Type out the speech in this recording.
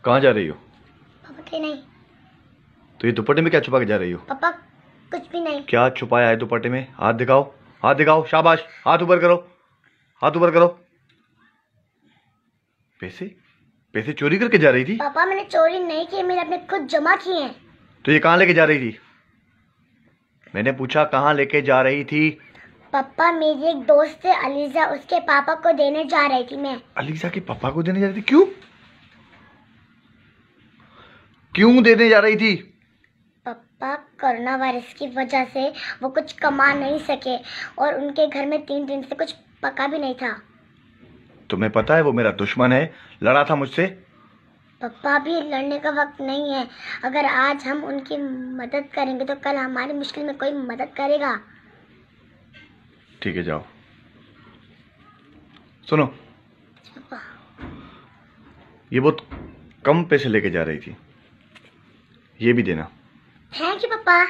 कहाँ जा रही हो? पापा के नहीं। तो ये दुपट्टे में क्या छुपा के जा रही हो? पापा कुछ भी नहीं। क्या छुपाया है दुपट्टे में? हाथ दिखाओ, हाथ दिखाओ, शाबाश, हाथ ऊपर करो, हाथ ऊपर करो। पैसे पैसे चोरी करके जा रही थी? पापा मैंने चोरी नहीं की, मैंने अपने खुद जमा किए हैं। तो ये कहाँ लेके जा रही थी? मैंने पूछा कहाँ लेके जा रही थी? पापा मेरी एक दोस्त है अलीजा, उसके पापा को देने जा रही थी मैं। अलीजा के पापा को देने जा रही थी? क्यों क्यों देने जा रही थी? पापा कोरोना वायरस की वजह से वो कुछ कमा नहीं सके और उनके घर में 3 दिन से कुछ पका भी नहीं था। तुम्हें पता है वो मेरा दुश्मन है, लड़ा था मुझसे। पापा भी लड़ने का वक्त नहीं है। अगर आज हम उनकी मदद करेंगे तो कल हमारी मुश्किल में कोई मदद करेगा। ठीक है जाओ। सुनो, पापा ये बहुत कम पैसे लेके जा रही थी, ये भी देना। थैंक यू पापा।